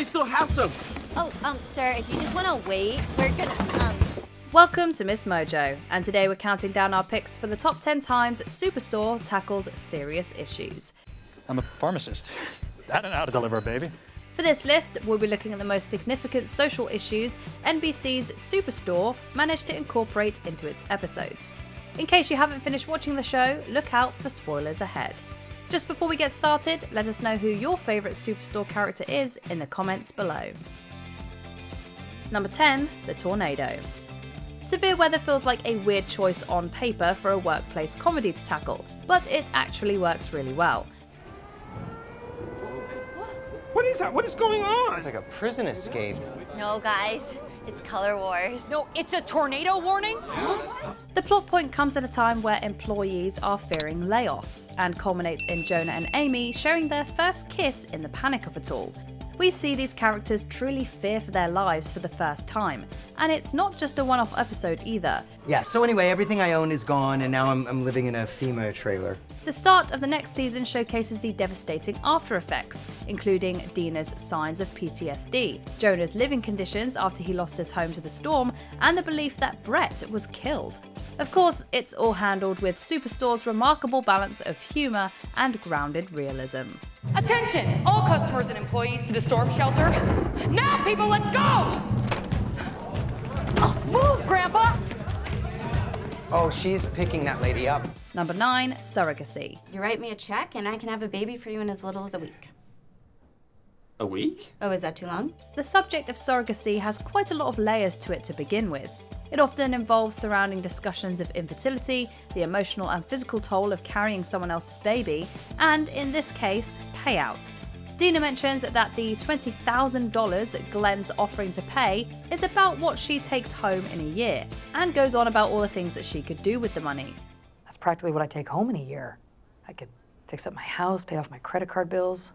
they still have some. Oh, sir, if you just want to wait, we're gonna, Welcome to MsMojo, and today we're counting down our picks for the top 10 times Superstore tackled serious issues. I'm a pharmacist. I don't know how to deliver a baby. For this list, we'll be looking at the most significant social issues NBC's Superstore managed to incorporate into its episodes. In case you haven't finished watching the show, look out for spoilers ahead. Just before we get started, let us know who your favourite Superstore character is in the comments below. Number 10, the tornado. Severe weather feels like a weird choice on paper for a workplace comedy to tackle, but it actually works really well. What is that? What is going on? It's like a prison escape. no, guys, it's Color Wars. No, it's a tornado warning? The plot point comes at a time where employees are fearing layoffs, and culminates in Jonah and Amy sharing their first kiss in the panic of it all. We see these characters truly fear for their lives for the first time, and it's not just a one-off episode either. Yeah, so anyway, everything I own is gone, and now I'm living in a FEMA trailer. The start of the next season showcases the devastating after effects, including Dina's signs of PTSD, Jonah's living conditions after he lost his home to the storm, and the belief that Brett was killed. Of course, it's all handled with Superstore's remarkable balance of humour and grounded realism. Attention, all customers and employees to the storm shelter. Now, people, let's go! Move, Grandpa! Oh, she's picking that lady up. Number 9, surrogacy. You write me a check and I can have a baby for you in as little as a week. A week? Oh, is that too long? The subject of surrogacy has quite a lot of layers to it to begin with. It often involves surrounding discussions of infertility, the emotional and physical toll of carrying someone else's baby, and in this case, payout. Dina mentions that the $20,000 Glenn's offering to pay is about what she takes home in a year, and goes on about all the things that she could do with the money. That's practically what I take home in a year. I could fix up my house, pay off my credit card bills.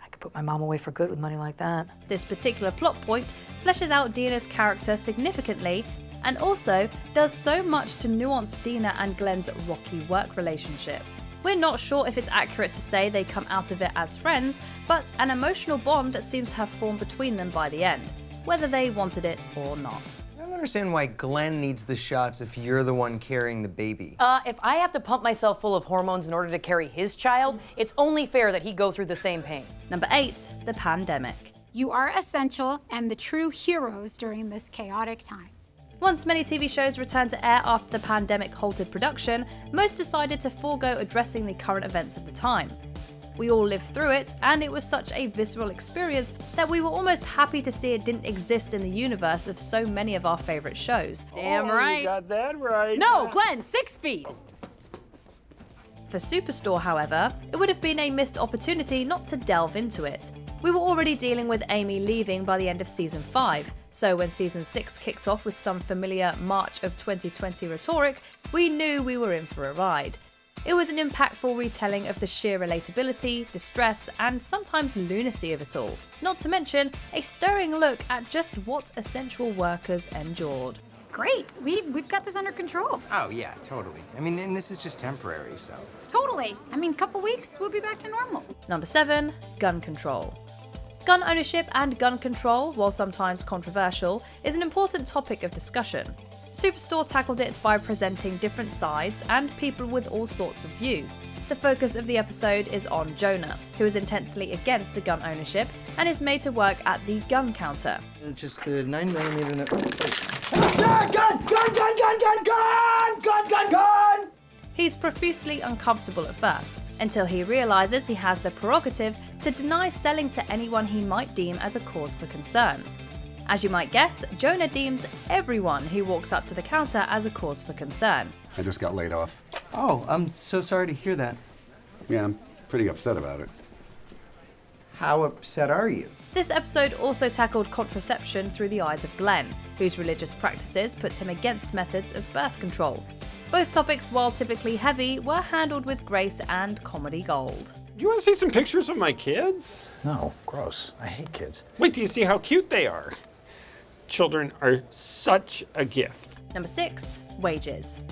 I could put my mom away for good with money like that. This particular plot point fleshes out Dina's character significantly, and also does so much to nuance Dina and Glenn's rocky work relationship. We're not sure if it's accurate to say they come out of it as friends, but an emotional bond seems to have formed between them by the end, whether they wanted it or not. I don't understand why Glenn needs the shots if you're the one carrying the baby. If I have to pump myself full of hormones in order to carry his child, it's only fair that he go through the same pain. Number 8, the pandemic. You are essential and the true heroes during this chaotic time. Once many TV shows returned to air after the pandemic halted production, most decided to forego addressing the current events of the time. We all lived through it, and it was such a visceral experience that we were almost happy to see it didn't exist in the universe of so many of our favourite shows. Damn right. You got that right. No, Glenn, 6 feet. For Superstore, however, it would have been a missed opportunity not to delve into it. We were already dealing with Amy leaving by the end of Season 5, so when Season 6 kicked off with some familiar March of 2020 rhetoric, we knew we were in for a ride. It was an impactful retelling of the sheer relatability, distress, and sometimes lunacy of it all, not to mention a stirring look at just what essential workers endured. Great, we've got this under control. Oh, yeah, totally. I mean, and this is just temporary, so. Totally. I mean, couple weeks, we'll be back to normal. Number 7, gun control. Gun ownership and gun control, while sometimes controversial, is an important topic of discussion. Superstore tackled it by presenting different sides and people with all sorts of views. The focus of the episode is on Jonah, who is intensely against gun ownership and is made to work at the gun counter. Just the 9mm. Gun! He's profusely uncomfortable at first, until he realises he has the prerogative to deny selling to anyone he might deem as a cause for concern. As you might guess, Jonah deems everyone who walks up to the counter as a cause for concern. I just got laid off. Oh, I'm so sorry to hear that. Yeah, I'm pretty upset about it. How upset are you? This episode also tackled contraception through the eyes of Glenn, whose religious practices put him against methods of birth control. Both topics, while typically heavy, were handled with grace and comedy gold. Do you want to see some pictures of my kids? No, gross. I hate kids. Wait till you see how cute they are. Children are such a gift. Number 6, wages.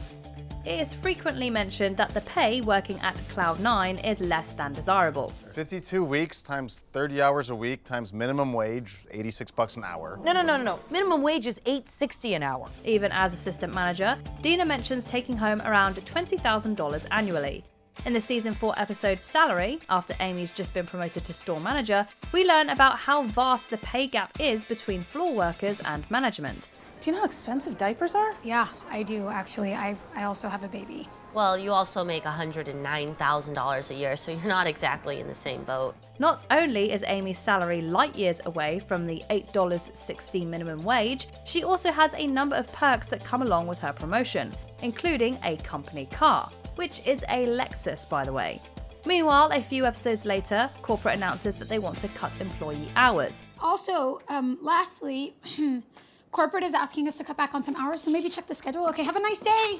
it is frequently mentioned that the pay working at Cloud9 is less than desirable. 52 weeks times 30 hours a week times minimum wage, 86 bucks an hour. No. Minimum wage is $8.60 an hour. Even as assistant manager, Dina mentions taking home around $20,000 annually. In the season 4 episode Salary, after Amy's just been promoted to store manager, we learn about how vast the pay gap is between floor workers and management. Do you know how expensive diapers are? Yeah, I do actually. I also have a baby. Well, you also make $109,000 a year, so you're not exactly in the same boat. Not only is Amy's salary light years away from the $8.60 minimum wage, she also has a number of perks that come along with her promotion, including a company car, which is a Lexus, by the way. Meanwhile, a few episodes later, corporate announces that they want to cut employee hours. Also, lastly, corporate is asking us to cut back on some hours, so maybe check the schedule. Okay, have a nice day.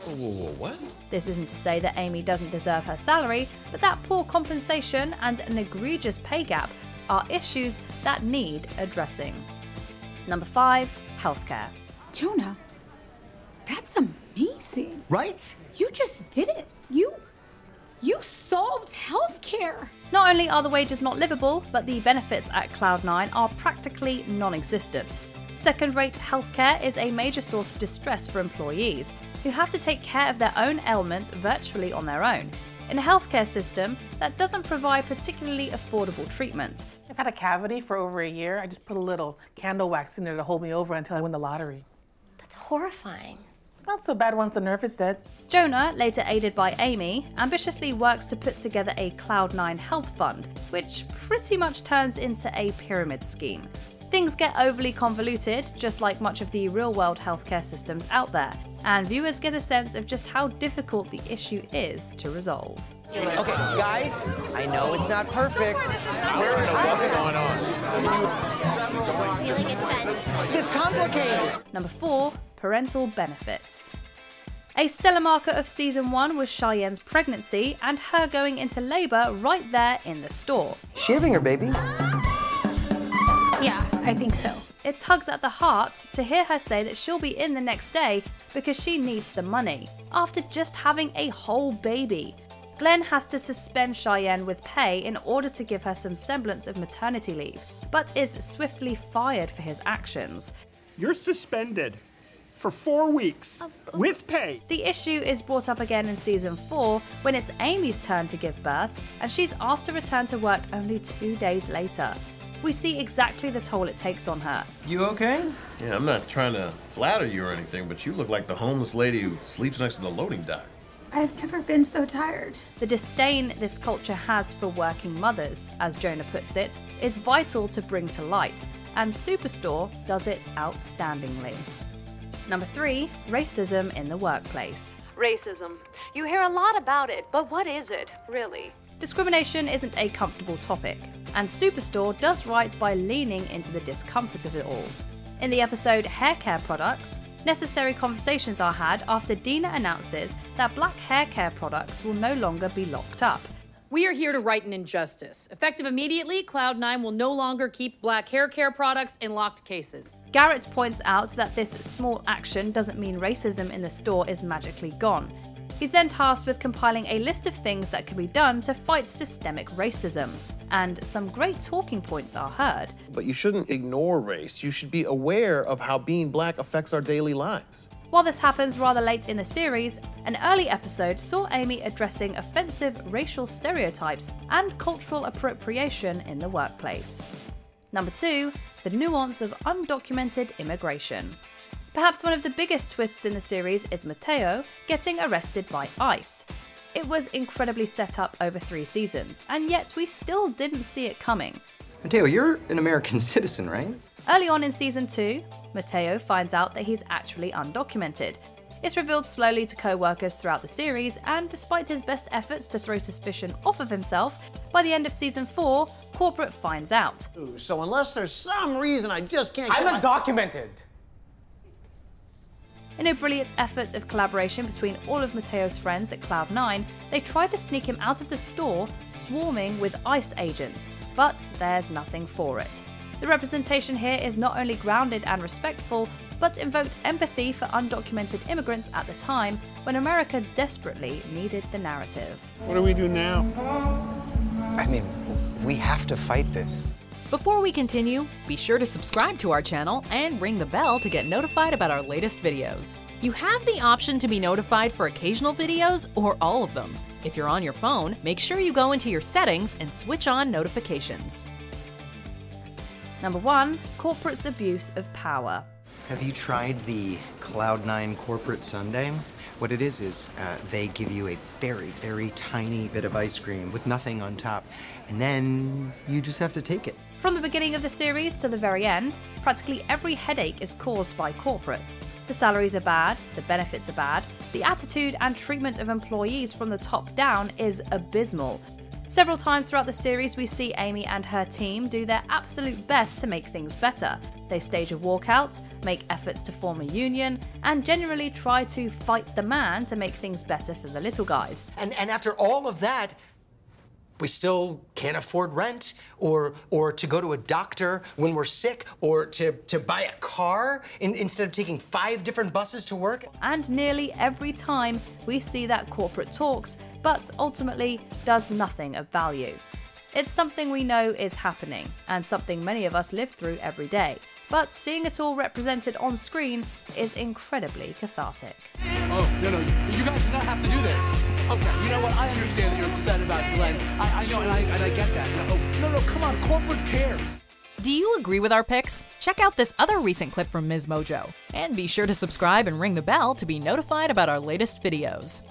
Whoa, what? This isn't to say that Amy doesn't deserve her salary, but that poor compensation and an egregious pay gap are issues that need addressing. Number 5, healthcare. Jonah, that's amazing. Right? You just did it. You solved healthcare. Not only are the wages not livable, but the benefits at Cloud9 are practically non-existent. Second-rate healthcare is a major source of distress for employees, who have to take care of their own ailments virtually on their own, in a healthcare system that doesn't provide particularly affordable treatment. I've had a cavity for over a year. I just put a little candle wax in there to hold me over until I win the lottery. That's horrifying. It's not so bad once the nerve is dead. Jonah, later aided by Amy, ambitiously works to put together a Cloud9 health fund, which pretty much turns into a pyramid scheme. Things get overly convoluted, just like much of the real-world healthcare systems out there, and viewers get a sense of just how difficult the issue is to resolve. Okay, guys, I know it's not perfect. What's going on? Feeling a sense. It's complicated. Number 4, Parental Benefits. A stellar marker of season 1 was Cheyenne's pregnancy and her going into labour right there in the store. She having her baby? Yeah, I think so. It tugs at the heart to hear her say that she'll be in the next day because she needs the money, after just having a whole baby. Glenn has to suspend Cheyenne with pay in order to give her some semblance of maternity leave, but is swiftly fired for his actions. You're suspended for 4 weeks with pay. The issue is brought up again in season 4 when it's Amy's turn to give birth and she's asked to return to work only 2 days later. We see exactly the toll it takes on her. You okay? Yeah, I'm not trying to flatter you or anything, but you look like the homeless lady who sleeps next to the loading dock. I've never been so tired. The disdain this culture has for working mothers, as Jonah puts it, is vital to bring to light, and Superstore does it outstandingly. Number 3, racism in the workplace. Racism. You hear a lot about it, but what is it, really? Discrimination isn't a comfortable topic, and Superstore does right by leaning into the discomfort of it all. In the episode Hair Care Products, necessary conversations are had after Dina announces that black hair care products will no longer be locked up. We are here to right an injustice. Effective immediately, Cloud9 will no longer keep black hair care products in locked cases. Garrett points out that this small action doesn't mean racism in the store is magically gone. He's then tasked with compiling a list of things that can be done to fight systemic racism, and some great talking points are heard. But you shouldn't ignore race. You should be aware of how being black affects our daily lives. While this happens rather late in the series, an early episode saw Amy addressing offensive racial stereotypes and cultural appropriation in the workplace. Number 2, the nuance of undocumented immigration. Perhaps one of the biggest twists in the series is Mateo getting arrested by ICE. It was incredibly set up over 3 seasons, and yet we still didn't see it coming. Mateo, you're an American citizen, right? Early on in season 2, Mateo finds out that he's actually undocumented. It's revealed slowly to co-workers throughout the series, and despite his best efforts to throw suspicion off of himself, by the end of season 4, corporate finds out. So unless there's some reason I just can't I'm undocumented. In a brilliant effort of collaboration between all of Mateo's friends at Cloud9, they tried to sneak him out of the store, swarming with ICE agents, but there's nothing for it. The representation here is not only grounded and respectful, but invoked empathy for undocumented immigrants at the time when America desperately needed the narrative. What do we do now? I mean, we have to fight this. Before we continue, be sure to subscribe to our channel and ring the bell to get notified about our latest videos. You have the option to be notified for occasional videos or all of them. If you're on your phone, make sure you go into your settings and switch on notifications. Number 1. Corporate's abuse of power. Have you tried the Cloud9 Corporate Sundae? What it is they give you a very, very tiny bit of ice cream with nothing on top, and then you just have to take it. From the beginning of the series to the very end, practically every headache is caused by corporate. The salaries are bad, the benefits are bad, the attitude and treatment of employees from the top down is abysmal. Several times throughout the series, we see Amy and her team do their absolute best to make things better. They stage a walkout, make efforts to form a union, and generally try to fight the man to make things better for the little guys. And after all of that, we still can't afford rent, or to go to a doctor when we're sick, or to buy a car instead of taking 5 different buses to work. And nearly every time we see that corporate talks, but ultimately does nothing of value. It's something we know is happening, and something many of us live through every day. But seeing it all represented on screen is incredibly cathartic. Oh, no, you guys do not have to do this. Okay, you know what? I understand that you're upset about Glenn. I know, and I get that. No, come on, corporate cares. Do you agree with our picks? Check out this other recent clip from MsMojo. And be sure to subscribe and ring the bell to be notified about our latest videos.